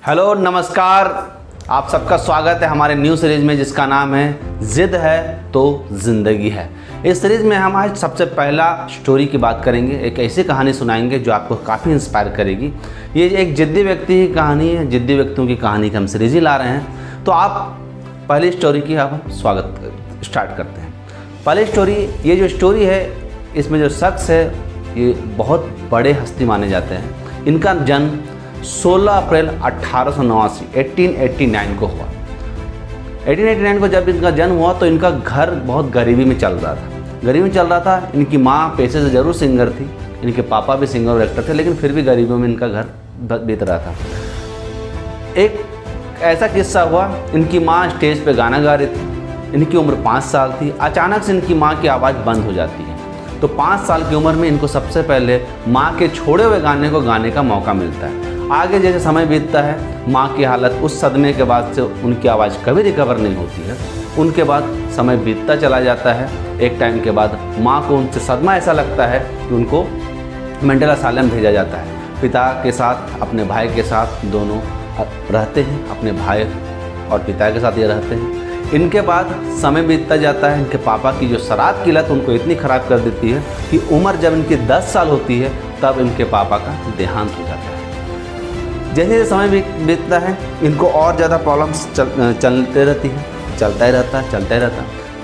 Hello नमस्कार, आप सबका स्वागत है हमारे न्यू सीरीज में जिसका नाम है जिद है तो ज़िंदगी है। इस सीरीज़ में हम आज सबसे पहला स्टोरी की बात करेंगे। एक ऐसी कहानी सुनाएंगे जो आपको काफ़ी इंस्पायर करेगी। ये एक जिद्दी व्यक्ति की कहानी है, जिद्दी व्यक्तियों की कहानी की हम सीरीज ही ला रहे हैं। तो आप पहली स्टोरी की आप स्वागत स्टार्ट करते हैं। पहली स्टोरी, ये जो स्टोरी है इसमें जो शख्स है ये बहुत बड़े हस्ती माने जाते हैं। इनका जन्म 16 अप्रैल 1889 को हुआ। 1889 को जब इनका जन्म हुआ तो इनका घर बहुत गरीबी में चल रहा था। इनकी माँ पेशे से ज़रूर सिंगर थी, इनके पापा भी सिंगर और एक्टर थे, लेकिन फिर भी गरीबी में इनका घर बीत रहा था। एक ऐसा किस्सा हुआ, इनकी माँ स्टेज पे गाना गा रही थी। इनकी उम्र 5 साल थी। अचानक से इनकी माँ की आवाज़ बंद हो जाती है। तो 5 साल की उम्र में इनको सबसे पहले माँ के छोड़े हुए गाने को गाने का मौका मिलता है। आगे जैसे समय बीतता है, माँ की हालत उस सदमे के बाद से उनकी आवाज़ कभी रिकवर नहीं होती है। उनके बाद समय बीतता चला जाता है। एक टाइम के बाद माँ को उनसे सदमा ऐसा लगता है कि उनको मेंटल असाइलम भेजा जाता है। पिता के साथ, अपने भाई के साथ दोनों रहते हैं, अपने भाई और पिता के साथ ये रहते हैं। इनके बाद समय बीतता जाता है। इनके पापा की जो शराब की लत उनको इतनी ख़राब कर देती है कि उम्र जब इनकी 10 साल होती है तब इनके पापा का देहांत हो जाता है। जैसे जैसे समय बीतता है इनको और ज़्यादा प्रॉब्लम्स चलता ही रहता।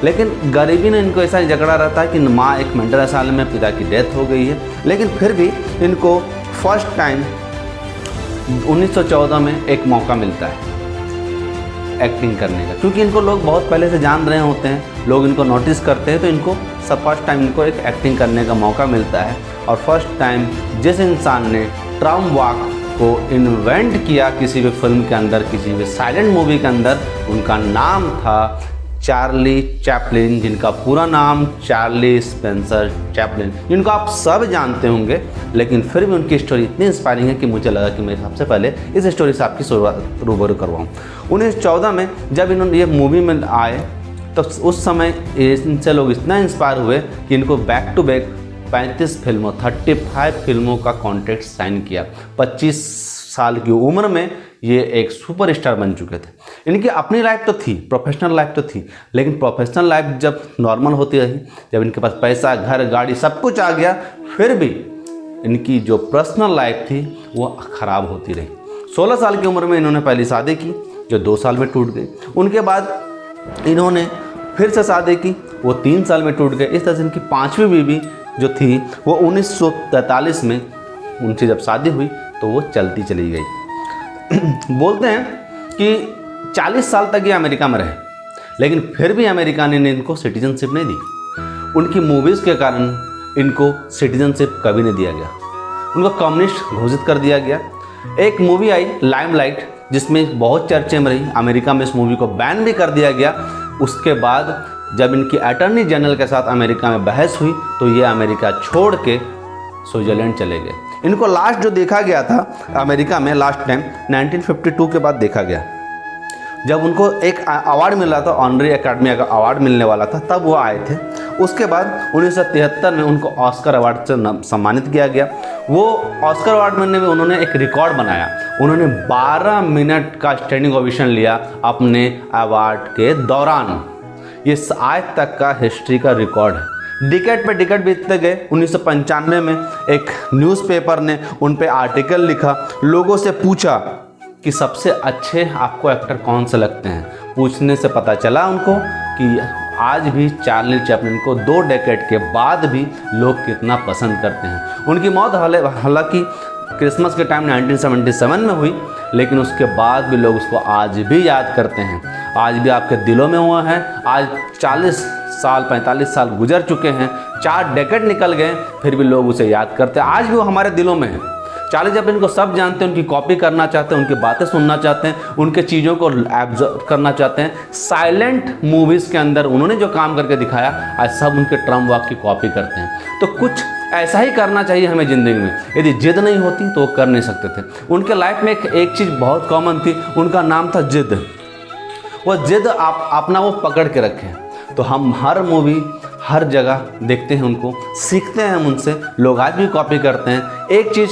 लेकिन गरीबी ने इनको ऐसा जकड़ा रहता है कि माँ एक मेंटल असाइलम में, पिता की डेथ हो गई है, लेकिन फिर भी इनको फर्स्ट टाइम 1914 में एक मौका मिलता है एक्टिंग करने का। क्योंकि इनको लोग बहुत पहले से जान रहे होते हैं, लोग इनको नोटिस करते हैं, तो इनको फर्स्ट टाइम इनको एक एक्टिंग करने का मौका मिलता है। और फर्स्ट टाइम जिस इंसान ने ट्रम वॉक को इन्वेंट किया किसी भी फिल्म के अंदर, किसी भी साइलेंट मूवी के अंदर, उनका नाम था चार्ली चैपलिन, जिनका पूरा नाम चार्ली स्पेंसर चैपलिन, जिनको आप सब जानते होंगे। लेकिन फिर भी उनकी स्टोरी इतनी इंस्पायरिंग है कि मुझे लगा कि मैं सबसे पहले इस स्टोरी से आपकी रूबरू करवाऊँ। 1914 में जब इन्होंने ये मूवी में आए तो उस समय इनसे लोग इतना इंस्पायर हुए कि इनको बैक टू बैक 35 फिल्मों का कॉन्ट्रैक्ट साइन किया। 25 साल की उम्र में ये एक सुपरस्टार बन चुके थे। इनकी अपनी लाइफ तो थी, प्रोफेशनल लाइफ तो थी, लेकिन प्रोफेशनल लाइफ जब नॉर्मल होती रही, जब इनके पास पैसा, घर, गाड़ी सब कुछ आ गया, फिर भी इनकी जो पर्सनल लाइफ थी वो ख़राब होती रही। 16 साल की उम्र में इन्होंने पहली शादी की जो 2 साल में टूट गई। उनके बाद इन्होंने फिर से शादी की, वो 3 साल में टूट गए। इस तरह से इनकी 5वीं बीवी जो थी वो 1943 में उनसे जब शादी हुई तो वो चलती चली गई। बोलते हैं कि 40 साल तक ये अमेरिका में रहे, लेकिन फिर भी अमेरिका ने इनको सिटीजनशिप नहीं दी। उनकी मूवीज़ के कारण इनको सिटीजनशिप कभी नहीं दिया गया। उनको कम्युनिस्ट घोषित कर दिया गया। एक मूवी आई लाइमलाइट, जिसमें बहुत चर्चे में रही। अमेरिका में इस मूवी को बैन भी कर दिया गया। उसके बाद जब इनकी अटॉर्नी जनरल के साथ अमेरिका में बहस हुई तो ये अमेरिका छोड़ के स्विट्ज़रलैंड चले गए। इनको लास्ट जो देखा गया था अमेरिका में, लास्ट टाइम 1952 के बाद देखा गया, जब उनको एक अवार्ड मिल रहा था, ऑनरी एकेडमी का अवार्ड मिलने वाला था, तब वो आए थे। उसके बाद 1973 में उनको ऑस्कर अवार्ड से सम्मानित किया गया। वो ऑस्कर अवार्ड मिलने में उन्होंने एक रिकॉर्ड बनाया। उन्होंने 12 मिनट का स्टैंडिंग ओवेशन लिया अपने अवार्ड के दौरान। ये आज तक का हिस्ट्री का रिकॉर्ड है। डिकेड पे डिकेड बीतते गए। 1995 में एक न्यूज़पेपर ने उन पे आर्टिकल लिखा, लोगों से पूछा कि सबसे अच्छे आपको एक्टर कौन से लगते हैं। पूछने से पता चला उनको कि आज भी चार्ली चैपलिन को 2 डेकेड के बाद भी लोग कितना पसंद करते हैं। उनकी मौत हालांकि क्रिसमस के टाइम 1977 में हुई, लेकिन उसके बाद भी लोग उसको आज भी याद करते हैं, आज भी आपके दिलों में हुआ है। आज 40 साल 45 साल गुजर चुके हैं, 4 डेकेड निकल गए, फिर भी लोग उसे याद करते हैं। आज भी वो हमारे दिलों में है। चार्ली चैपलिन को सब जानते हैं, उनकी कॉपी करना चाहते हैं, उनकी बातें सुनना चाहते हैं, उनके चीज़ों को एब्जॉर्व करना चाहते हैं। साइलेंट मूवीज़ के अंदर उन्होंने जो काम करके दिखाया, आज सब उनके ट्रम वॉक की कॉपी करते हैं। तो कुछ ऐसा ही करना चाहिए हमें ज़िंदगी में। यदि जिद नहीं होती तो वो कर नहीं सकते थे। उनके लाइफ में एक चीज़ बहुत कॉमन थी, उनका नाम था जिद। वो जिद आप अपना वो पकड़ के रखें। तो हम हर मूवी, हर जगह देखते हैं उनको, सीखते हैं हम उनसे, लोग आज भी कॉपी करते हैं। एक चीज़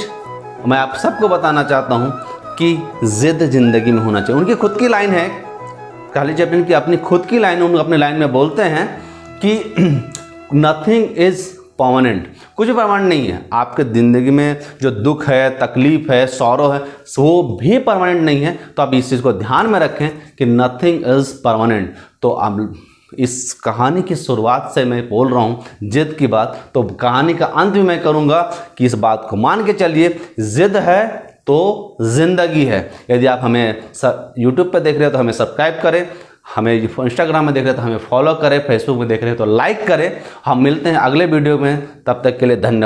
मैं आप सबको बताना चाहता हूँ कि ज़िद ज़िंदगी में होना चाहिए। उनकी खुद की लाइन है, कार्ली चैपलिन की अपनी खुद की लाइन, उन अपने लाइन में बोलते हैं कि नथिंग इज़ परमानेंट, कुछ परमानेंट नहीं है। आपके ज़िंदगी में जो दुख है, तकलीफ है, सौरो है, वो भी परमानेंट नहीं है। तो आप इस चीज़ को ध्यान में रखें कि नथिंग इज़ परमानेंट। तो अब इस कहानी की शुरुआत से मैं बोल रहा हूँ जिद की बात, तो कहानी का अंत भी मैं करूँगा कि इस बात को मान के चलिए, जिद है तो ज़िंदगी है। यदि आप हमें यूट्यूब पर देख रहे हो तो हमें सब्सक्राइब करें, हमें इंस्टाग्राम में देख रहे हो तो हमें फॉलो करें, फेसबुक में देख रहे हो तो लाइक करें। हम मिलते हैं अगले वीडियो में, तब तक के लिए धन्यवाद।